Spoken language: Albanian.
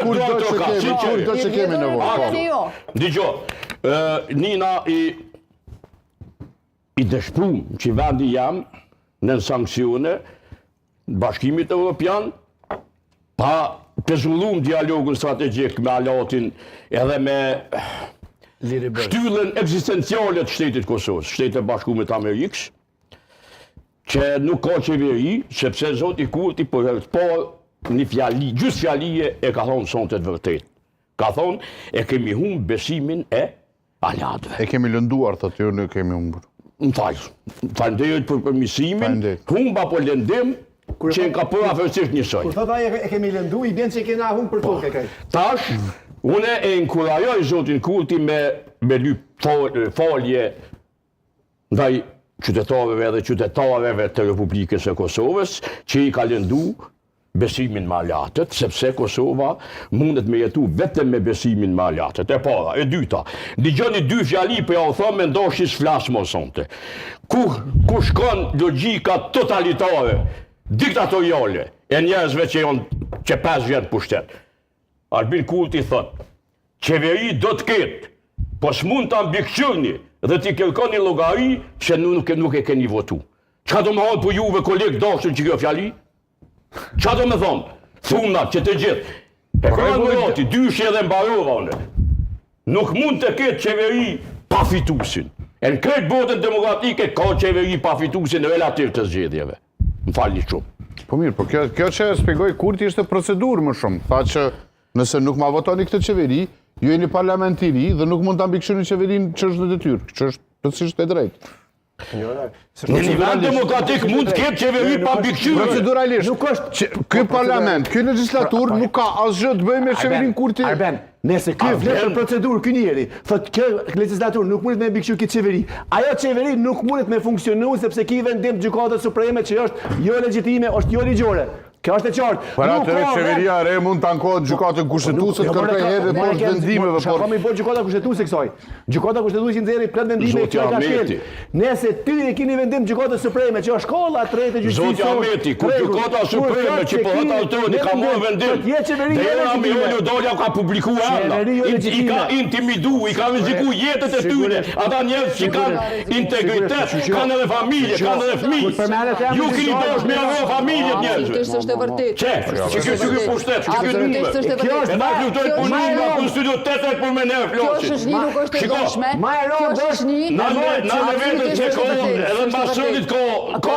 Kur do që kemi nevojë. Dëgjoj, Nina i dëshprum që vendi jam në sankcione, Bashkimit Evropian, pa pezullum dialogun strategjik me Alatin edhe me shtyllën ekzistenciale të shtetit Kosovës, shtetit Bashkuar Amerikës, që nuk ka qeveri, sepse Zoti Kurti po një fjali, gjysmë fjalie e ka thonë sonte të vërtet. Ka thonë, e kemi humbur besimin e alatëve. E kemi lënduar, thotë ju, ne kemi humbur. Më falë, falenderoj për përmirësimin, humb apo lëndim, që në ka për afërsisht njësoj. Kur thot aje e kemi lëndu, i bjen që kena humbur për tokë kaj. Tash, une e inkurajoj Zotin Kurti me lyp falje ndaj qytetarëve dhe qytetarëve të Republikës së Kosovës, që i ka lëndu besimin me alatët, sepse Kosova mundet me jetu vetëm me besimin me alatët. E para, e dyta, dëgjoni dy fjali për ja u thonë me ndoshis flasë më sonte. Ku shkon logjika totalitare, diktatoriale, e njerëzve që 5 vjetë pushtet. Albin Kurti thot, qeveri do të ketë, po s'mund të ambikëqyrni dhe t'i kërkoni llogari që nuk e keni votu. Çka do më thonë për juve kolegë dashur që kjo fjali? Qa do me thonë? Thuna që të gjithë. E kërën më roti, dyshje dhe mbarova une. Nuk mund të ketë qeveri pa fitusin. E në kretë botën demokratike ka qeveri pa fitusin relativ të zgjedhjeve. Më falni shumë. Po mirë, po kjo që shpjegoi Kurti ishte procedurë më shumë. Tha që nëse nuk ma votoni këtë qeveri, ju jeni parlament i ri dhe nuk mund të ambikëqyrni qeverinë që është në detyrë, që është përcisht e drejtë. Në nivel demokratik mund të ketë qeveri pa ambikëqyrje. Proceduralisht, ky parlament, ky legislatur nuk ka asgjë të bëjë me qeverinë Kurti. Arben, nëse ky vlet për procedurë ky njeri, thotë kjo legislatur nuk mundet me ambikëqyr këtë qeveri. Ajo qeveri nuk mundet me funksionu sepse ki vendim gjykatës supreme që është jo legjitime, është jo ligjore. Kjo është e qartë. Për atë qeveria re mund të ankohet gjykatën kushtetuese të kërkojë herë poshtë vendimeve, por kam i bërë gjykata kushtetuese kësaj. Gjykata kushtetuese nxjerrë plot vendime që ka shkel. Nëse ty e keni vendim gjykatës supreme që është shkolla e tretë e gjykatës. Zoti Ahmeti, kur gjykata supreme që po ata autoritetin ka marrë vendim. Dera Mirolio Dolia ka publikuar. I ka intimiduar, i ka rrezikuar jetën e tyre. Ata njerëz që kanë integritet, kanë edhe familje, kanë edhe fëmijë. Ju keni dashur me ato familjet njerëzve. Është e vërtetë. Që kjo pushtet, që kjo numër. Kjo është ma luftoj punën nga studio 8 për me nerv Kjo është një nuk është e dëshme. Kjo është një. Na vetë që ka edhe mbasonit ka